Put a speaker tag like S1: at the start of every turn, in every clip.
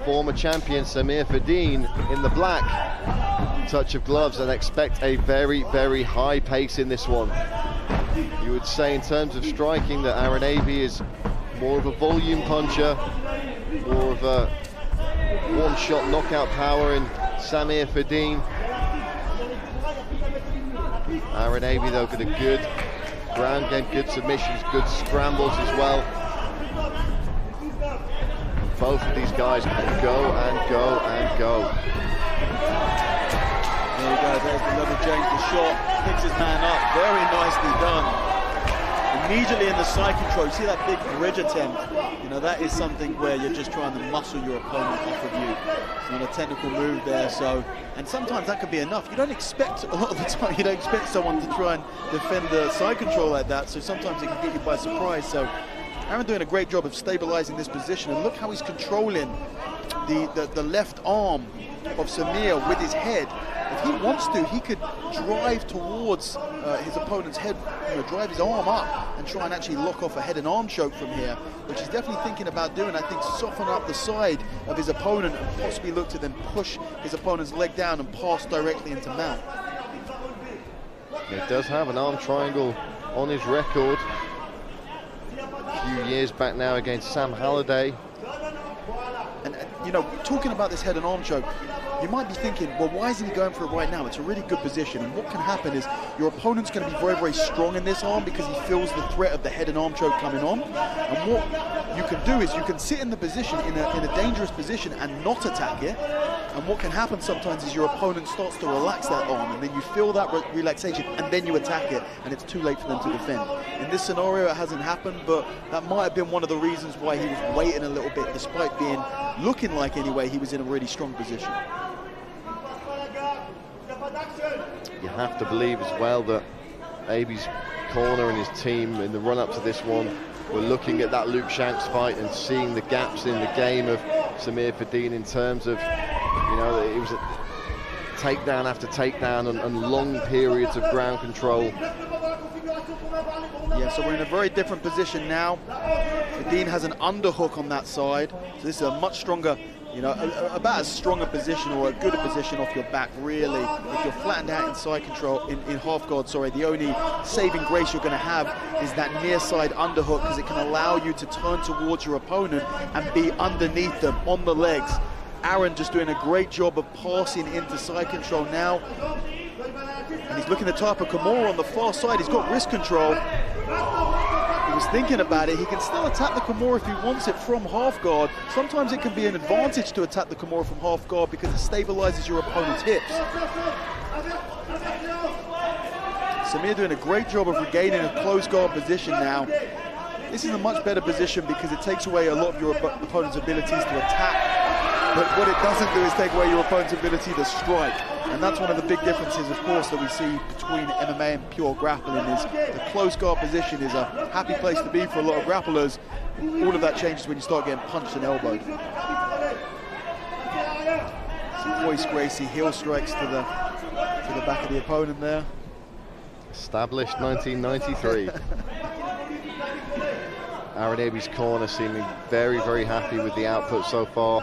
S1: Former champion Samir Faiddine in the black touch of gloves, and expect a very, very high pace in this one. You would say in terms of striking that Aaron Aby is more of a volume puncher, more of a one-shot knockout power in Samir Faiddine. Aaron Aby though got a good ground game, good submissions, good scrambles as well. Both of these guys can go and go and go.
S2: There you go, there's the level change, the shot, picks his man up, very nicely done. Immediately in the side control, you see that big bridge attempt, you know, that is something where you're just trying to muscle your opponent off of you. It's not a technical move there, so, and sometimes that could be enough. You don't expect, a lot of the time, you don't expect someone to try and defend the side control like that, so sometimes it can get you by surprise. So Aaron doing a great job of stabilizing this position, and look how he's controlling the left arm of Samir with his head. If he wants to, he could drive towards his opponent's head, you know, drive his arm up and try and actually lock off a head and arm choke from here, which he's definitely thinking about doing. I think soften up the side of his opponent and possibly look to then push his opponent's leg down and pass directly into mount.
S1: He does have an arm triangle on his record. A few years back now against Sam Halliday.
S2: And you know, talking about this head and arm choke, you might be thinking, well, why isn't he going for it right now? It's a really good position, and what can happen is your opponent's going to be very, very strong in this arm because he feels the threat of the head and arm choke coming on. And what you can do is you can sit in the position, in a dangerous position, and not attack it. And what can happen sometimes is your opponent starts to relax that arm, and then you feel that relaxation, and then you attack it, and it's too late for them to defend. In this scenario, it hasn't happened, but that might have been one of the reasons why he was waiting a little bit, despite looking like anyway he was in a really strong position.
S1: You have to believe as well that Aby's corner and his team in the run-up to this one were looking at that Luke Shanks fight and seeing the gaps in the game of Samir Faiddine in terms of, you know, it was a takedown after takedown and long periods of ground control.
S2: Yeah, so we're in a very different position now. Faiddine has an underhook on that side, so this is a much stronger, you know, about as strong a position or a good a position off your back, really. If you're flattened out in side control, in half guard, sorry, the only saving grace you're going to have is that near side underhook, because it can allow you to turn towards your opponent and be underneath them on the legs. Aaron just doing a great job of passing into side control now. And he's looking to type a Kimura on the far side. He's got wrist control. He was thinking about it. He can still attack the Kimura if he wants it from half guard. Sometimes it can be an advantage to attack the Kimura from half guard because it stabilizes your opponent's hips. Samir doing a great job of regaining a close guard position now. This is a much better position because it takes away a lot of your opponent's abilities to attack. But what it doesn't do is take away your opponent's ability to strike. And that's one of the big differences, of course, that we see between MMA and pure grappling, is the close guard position is a happy place to be for a lot of grapplers. All of that changes when you start getting punched and elbowed. Some voice Gracie heel strikes to the back of the opponent there.
S1: Established 1993. Aaron Aby's corner seeming very, very happy with the output so far.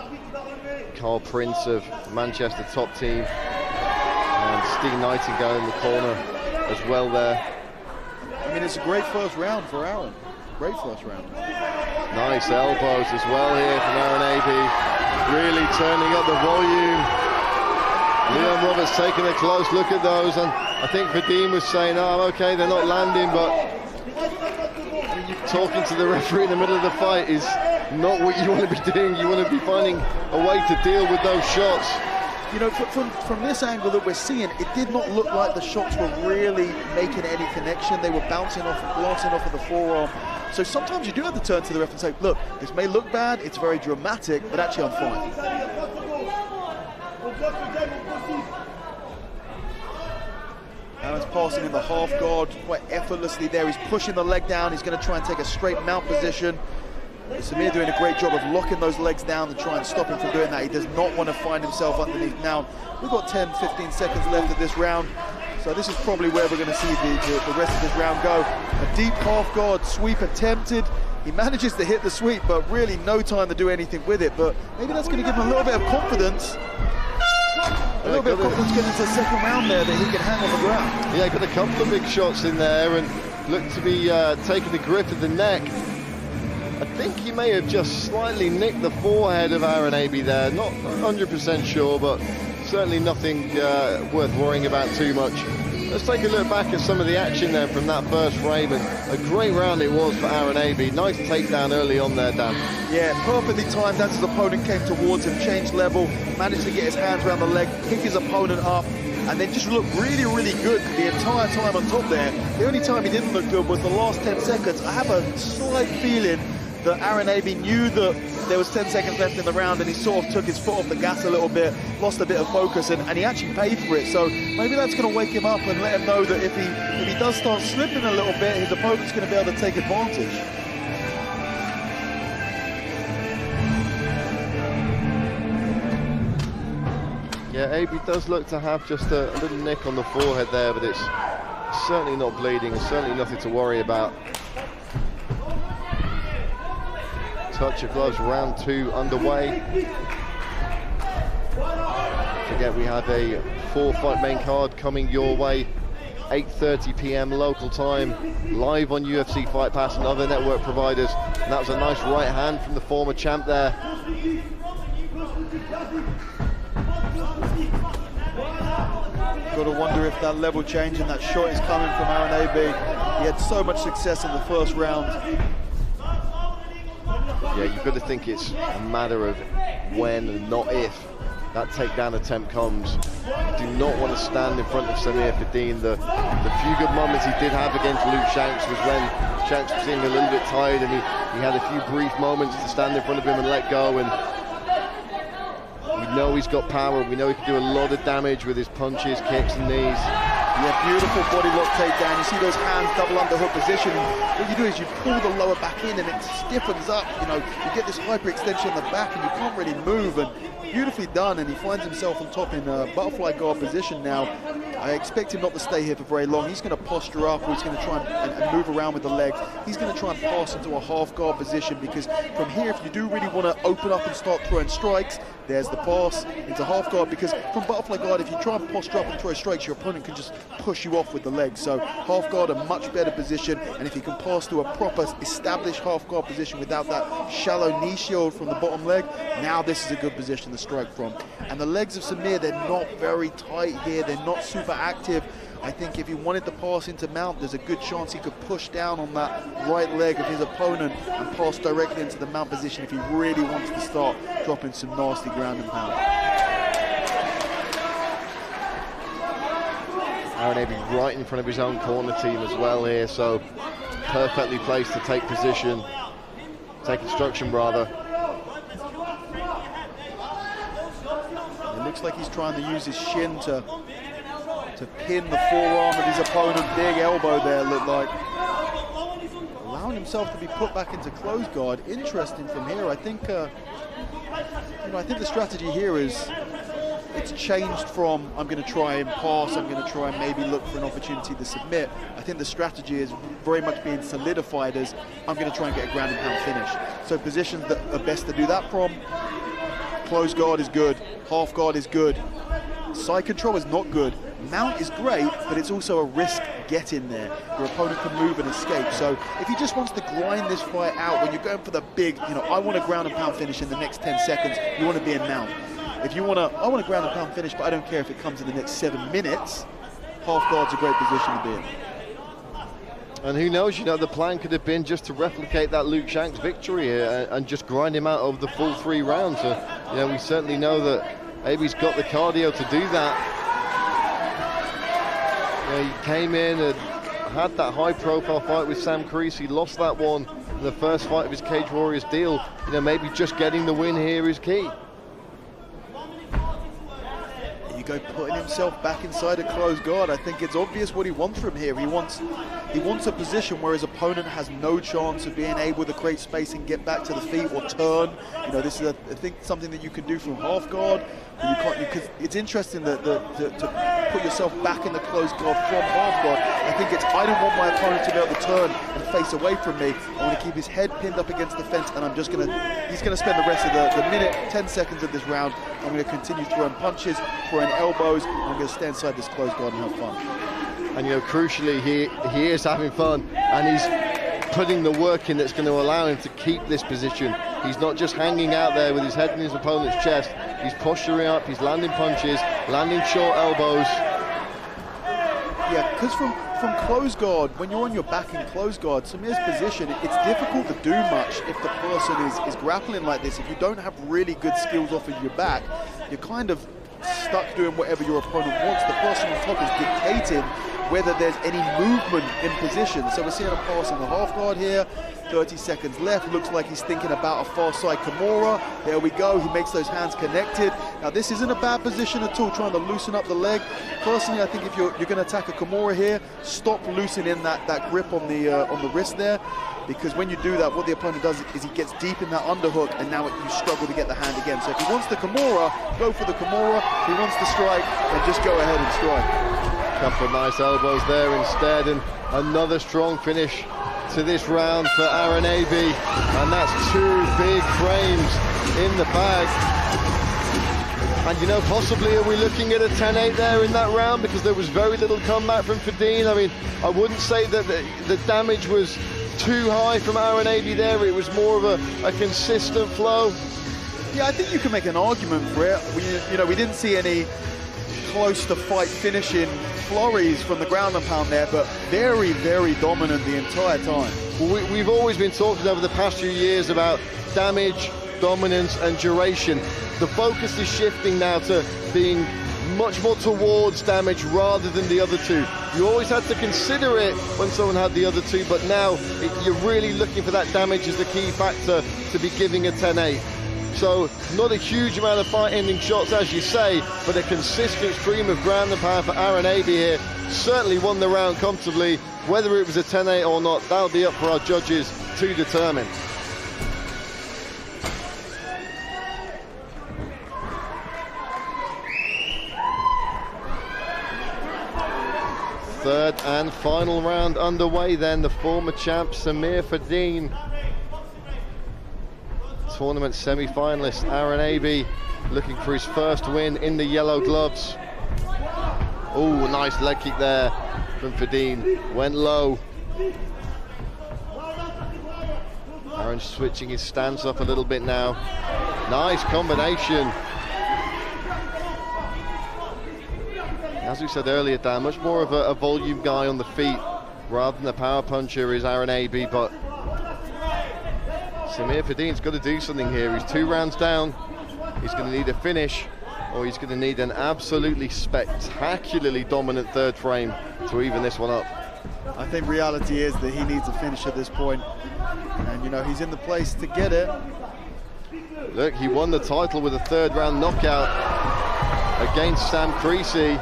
S1: Carl Prince of Manchester top team and Steve Nightingale in the corner as well there.
S2: I mean, it's a great first round for Aaron. Great first round.
S1: Nice elbows as well here from Aaron Aby. Really turning up the volume. Leon Roberts taking a close look at those, and I think Faiddine was saying, oh, okay, they're not landing, but talking to the referee in the middle of the fight is not what you want to be doing. You want to be finding a way to deal with those shots.
S2: You know, from this angle that we're seeing, it did not look like the shots were really making any connection. They were bouncing off, glancing off of the forearm. So sometimes you do have to turn to the ref and say, look, this may look bad, it's very dramatic, but actually I'm fine. Aaron's passing in the half guard quite effortlessly there. He's pushing the leg down. He's going to try and take a straight mount position. Samir doing a great job of locking those legs down to try and stop him from doing that. He does not want to find himself underneath. Now, we've got 10, 15 seconds left of this round. So this is probably where we're going to see the rest of this round go. A deep half guard sweep attempted. He manages to hit the sweep, but really no time to do anything with it. But maybe that's going to give him a little bit of confidence. A little bit of confidence getting into the second round there that he can hang on the ground.
S1: Yeah, got a couple of big shots in there and looked to be taking the grip of the neck. I think he may have just slightly nicked the forehead of Aaron Aby there. Not 100% sure, but certainly nothing worth worrying about too much. Let's take a look back at some of the action there from that first frame, and a great round it was for Aaron Aby. Nice takedown early on there, Dan.
S2: Yeah, perfectly timed as his opponent came towards him, changed level, managed to get his hands around the leg, pick his opponent up, and then just looked really, really good the entire time on top there. The only time he didn't look good was the last 10 seconds. I have a slight feeling that Aaron Aby knew that there was 10 seconds left in the round, and he sort of took his foot off the gas a little bit, lost a bit of focus, and he actually paid for it. So maybe that's going to wake him up and let him know that if he does start slipping a little bit, his opponent's going to be able to take advantage.
S1: Yeah, Aby does look to have just a little nick on the forehead there, but it's certainly not bleeding, certainly nothing to worry about. Touch of gloves, round 2 underway. Forget we have a 4-fight main card coming your way, 8:30 p.m. local time, live on UFC Fight Pass and other network providers. And that was a nice right hand from the former champ there.
S2: Got to wonder if that level change and that shot is coming from Aaron Aby. He had so much success in the first round.
S1: Yeah, you've got to think it's a matter of when and not if that takedown attempt comes. You do not want to stand in front of Samir Faiddine. The few good moments he did have against Luke Shanks was when Shanks was seeming a little bit tired, and he had a few brief moments to stand in front of him and let go. And we know he's got power. We know he can do a lot of damage with his punches, kicks and knees.
S2: Yeah, beautiful body lock takedown. You see those hands double underhook position. What you do is you pull the lower back in and it stiffens up. You know, you get this hyperextension in the back and you can't really move. And beautifully done. And he finds himself on top in a butterfly guard position now. I expect him not to stay here for very long. He's going to posture up, or he's going to try and move around with the legs. He's going to try and pass into a half guard position, because from here, if you do really want to open up and start throwing strikes, there's the pass into half guard, because from butterfly guard, if you try and posture up and throw strikes, your opponent can just push you off with the legs. So half guard, a much better position, and if you can pass to a proper established half guard position without that shallow knee shield from the bottom leg, now this is a good position to strike from. And the legs of Samir, they're not very tight here, they're not super active. I think if he wanted to pass into mount, there's a good chance he could push down on that right leg of his opponent and pass directly into the mount position if he really wants to start dropping some nasty ground and pound.
S1: Aaron Aby right in front of his own corner team as well here, so perfectly placed to take position, take instruction rather.
S2: It looks like he's trying to use his shin to pin the forearm of his opponent. Big elbow there, looked like. Allowing himself to be put back into close guard. Interesting from here. I think, I think the strategy here is, it's changed from I'm going to try and pass, I'm going to try and maybe look for an opportunity to submit. I think the strategy is very much being solidified as I'm going to try and get a ground and pound finish. So positions that are best to do that from, close guard is good, half guard is good, side control is not good. Mount is great, but it's also a risk getting there. Your opponent can move and escape. So if he just wants to grind this fight out, when you're going for the big, I want a ground and pound finish in the next 10 seconds, you want to be in mount. If you want to, I want a ground and pound finish, but I don't care if it comes in the next 7 minutes, half guard's a great position to be in.
S1: And who knows, the plan could have been just to replicate that Luke Shanks victory here and just grind him out over the full 3 rounds. So, we certainly know that Aby's got the cardio to do that. He came in and had that high-profile fight with Sam Creese. He lost that one in the first fight of his Cage Warriors deal. Maybe just getting the win here is key.
S2: There you go, putting himself back inside a closed guard. I think it's obvious what he wants from here. He wants a position where his opponent has no chance of being able to create space and get back to the feet or turn. This is, I think, something that you can do from half guard. You can't, because it's interesting that to put yourself back in the closed guard from half guard. I think it's, I don't want my opponent to be able to turn and face away from me. I want to keep his head pinned up against the fence, and I'm just going to, he's going to spend the rest of the minute, 10 seconds of this round. I'm going to continue throwing punches, throwing elbows. I'm going to stay inside this closed guard and have fun.
S1: And, you know, crucially, he is having fun, and he's putting the work in that's going to allow him to keep this position. He's not just hanging out there with his head in his opponent's chest. He's posturing up, he's landing punches, landing short elbows.
S2: Yeah, because from close guard, when you're on your back in close guard, Samir's position, it's difficult to do much if the person is grappling like this. If you don't have really good skills off of your back, you're kind of stuck doing whatever your opponent wants. The person on top is dictating whether there's any movement in position. So we're seeing a pass in the half guard here. 30 seconds left. Looks like he's thinking about a far side Kimura. There we go. He makes those hands connected. Now this isn't a bad position at all, trying to loosen up the leg. Personally, I think if you're going to attack a Kimura here, stop loosening that grip on the wrist there, because when you do that, what the opponent does is he gets deep in that underhook, and now you struggle to get the hand again. So if he wants the Kimura, go for the Kimura. If he wants to strike, then just go ahead and strike.
S1: Couple of nice elbows there instead, and another strong finish to this round for Aaron Aby, and that's 2 big frames in the bag. And you know, possibly are we looking at a 10-8 there in that round, because there was very little comeback from Faiddine. I mean, I wouldn't say that the damage was too high from Aaron Aby there. It was more of a consistent flow.
S2: Yeah, I think you can make an argument for it. We didn't see any close to fight finishing flurries from the ground and pound there, but very, very dominant the entire time.
S1: Well, we've always been talking over the past few years about damage, dominance and duration. The focus is shifting now to being much more towards damage rather than the other two. You always had to consider it when someone had the other two, but now you're really looking for that damage as the key factor to be giving a 10-8. So not a huge amount of fight-ending shots, as you say, but a consistent stream of ground and pound for Aaron Aby here. Certainly won the round comfortably. Whether it was a 10-8 or not, that'll be up for our judges to determine. Third and final round underway then. The former champ Samir Faiddine, tournament semi-finalist Aaron Aby, looking for his first win in the yellow gloves. Oh, nice leg kick there from Faiddine. Went low. Aaron switching his stance up a little bit now. Nice combination. As we said earlier, Dan, much more of a volume guy on the feet rather than a power puncher is Aaron Aby, but Samir Faiddine's got to do something here. He's 2 rounds down. He's going to need a finish, or he's going to need an absolutely spectacularly dominant third frame to even this one up.
S2: I think reality is that he needs a finish at this point, and you know, he's in the place to get it.
S1: Look, he won the title with a 3rd round knockout against Sam Creasy.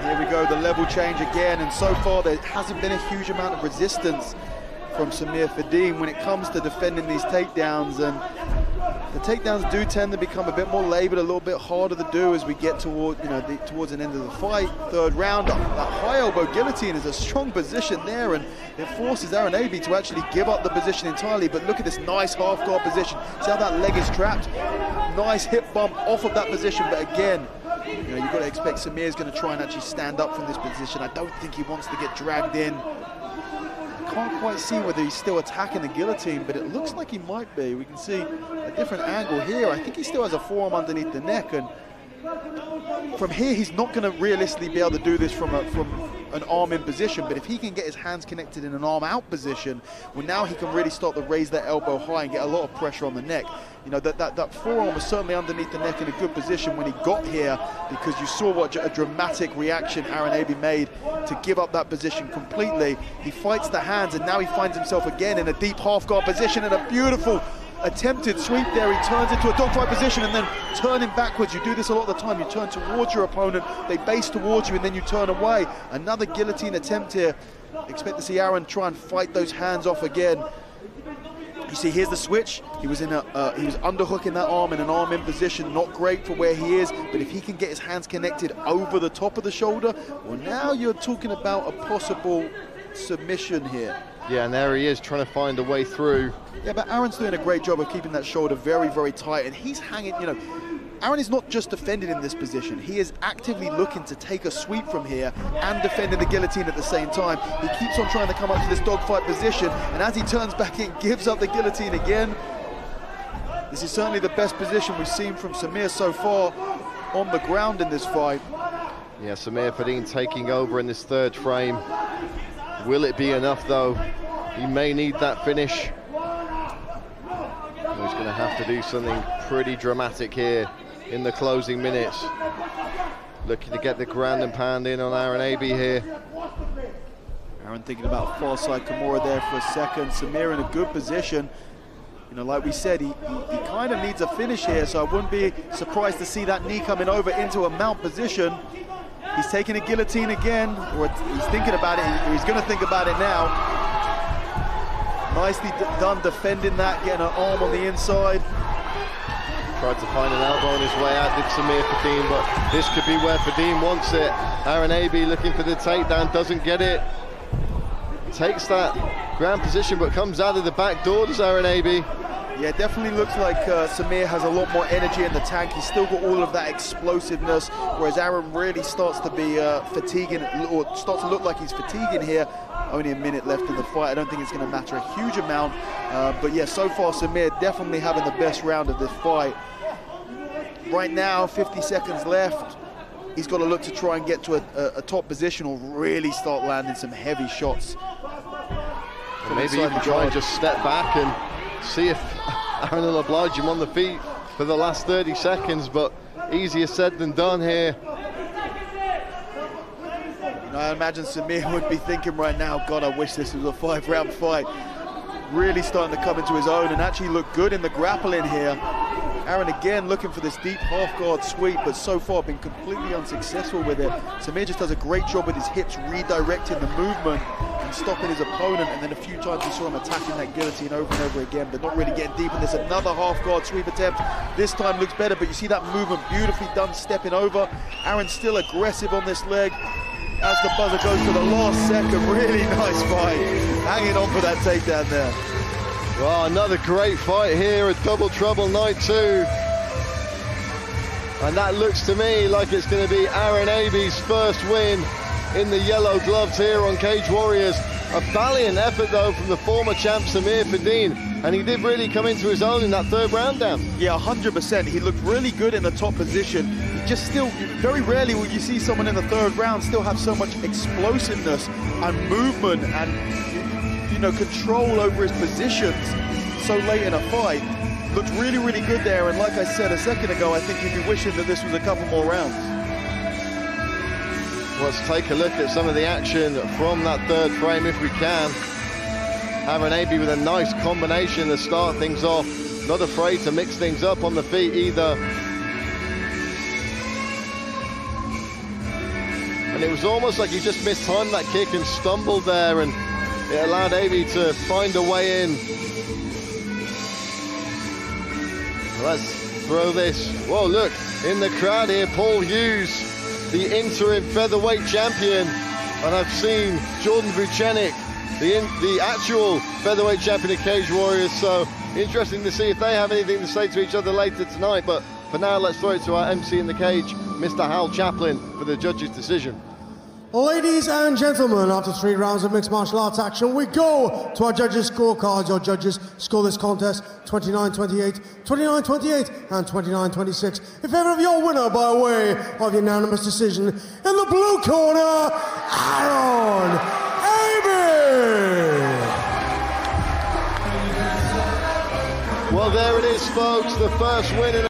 S2: Here we go, the level change again, and so far there hasn't been a huge amount of resistance from Samir Faiddine when it comes to defending these takedowns, and the takedowns do tend to become a bit more labored, a little bit harder to do as we get toward, towards an end of the fight. 3rd round, that high elbow guillotine is a strong position there, and it forces Aaron Aby to actually give up the position entirely. But look at this nice half guard position. See how that leg is trapped? Nice hip bump off of that position, but again, you've got to expect Samir's going to try and actually stand up from this position. I don't think he wants to get dragged in. Can't quite see whether he's still attacking the guillotine, but it looks like he might be. We can see a different angle here. I think he still has a forearm underneath the neck, and from here he's not going to realistically be able to do this from an arm in position, but if he can get his hands connected in an arm out position, well, now he can really start to raise that elbow high and get a lot of pressure on the neck. That forearm was certainly underneath the neck in a good position when he got here, because you saw what a dramatic reaction Aaron Aby made to give up that position completely. He fights the hands, and now he finds himself again in a deep half guard position, and a beautiful attempted sweep there. He turns into a dogfight position and then turning backwards. You do this a lot of the time. You turn towards your opponent, they base towards you, and then you turn away. Another guillotine attempt here. Expect to see Aaron try and fight those hands off again. You see, here's the switch. He was underhooking that arm in an arm in position, not great for where he is, but if he can get his hands connected over the top of the shoulder, well, now you're talking about a possible submission here.
S1: Yeah, and there he is trying to find a way through.
S2: Yeah, but Aaron's doing a great job of keeping that shoulder very, very tight, and he's hanging, you know, Aaron is not just defending in this position. He is actively looking to take a sweep from here and defending the guillotine at the same time. He keeps on trying to come up to this dogfight position, and as he turns back in, gives up the guillotine again. This is certainly the best position we've seen from Samir so far on the ground in this fight.
S1: Yeah, Samir Faiddine taking over in this third frame. Will it be enough, though? He may need that finish. He's going to have to do something pretty dramatic here in the closing minutes. Looking to get the ground and pound in on Aaron Aby here.
S2: Aaron thinking about far side Kimura there for a second. Samir in a good position. You know, like we said, he kind of needs a finish here, so I wouldn't be surprised to see that knee coming over into a mount position. He's taking a guillotine again, or he's thinking about it, he's going to think about it now. Nicely done defending that, getting an arm on the inside.
S1: Tried to find an elbow on his way out, did Samir Faiddine, but this could be where Faiddine wants it. Aaron Aby looking for the takedown, doesn't get it. Takes that ground position, but comes out of the back door, does Aaron Aby.
S2: Yeah, it definitely looks like Samir has a lot more energy in the tank. He's still got all of that explosiveness, whereas Aaron really starts to be fatiguing, or starts to look like he's fatiguing here. Only a minute left in the fight. I don't think it's going to matter a huge amount. But yeah, so far Samir definitely having the best round of this fight. Right now, 50 seconds left. He's got to look to try and get to a top position or really start landing some heavy shots.
S1: Maybe even try and just step back and see if Aaron will oblige him on the feet for the last 30 seconds, but easier said than done here.
S2: I imagine Samir would be thinking right now, God, I wish this was a 5-round fight. Really starting to come into his own and actually look good in the grappling here. Aaron again looking for this deep half-guard sweep, but so far been completely unsuccessful with it. Samir just does a great job with his hips redirecting the movement and stopping his opponent, and then a few times we saw him attacking that guillotine over and over again, but not really getting deep in this. Another half-guard sweep attempt. This time looks better, but you see that movement beautifully done, stepping over. Aaron's still aggressive on this leg. As the buzzer goes to the last second, really nice fight. Hanging on for that takedown there.
S1: Well, another great fight here at Double Trouble Night 2. And that looks to me like it's going to be Aaron Aby's first win in the yellow gloves here on Cage Warriors. A valiant effort, though, from the former champ Samir Faiddine. And he did really come into his own in that third round down.
S2: Yeah, 100%. He looked really good in the top position. He just still, very rarely will you see someone in the third round still have so much explosiveness and movement and, you know, control over his positions so late in a fight. Looked really, really good there. And like I said a second ago, I think he'd be wishing that this was a couple more rounds.
S1: Let's take a look at some of the action from that third frame if we can. Aaron Aby with a nice combination to start things off. Not afraid to mix things up on the feet either. And it was almost like he just mistimed that kick and stumbled there, and it allowed Aby to find a way in. Let's throw this. Whoa, look, in the crowd here, Paul Hughes, the interim featherweight champion. And I've seen Jordan Vucenic, the actual featherweight champion of Cage Warriors, so interesting to see if they have anything to say to each other later tonight. But for now, let's throw it to our MC in the cage, Mr. Hal Chaplin, for the judges' decision.
S3: Ladies and gentlemen, after 3 rounds of mixed martial arts action, we go to our judges' scorecards. Your judges score this contest 29-28, 29-28, and 29-26 in favor of your winner by way of unanimous decision. In the blue corner, Aaron Aby!
S1: Well, there it is, folks, the first win in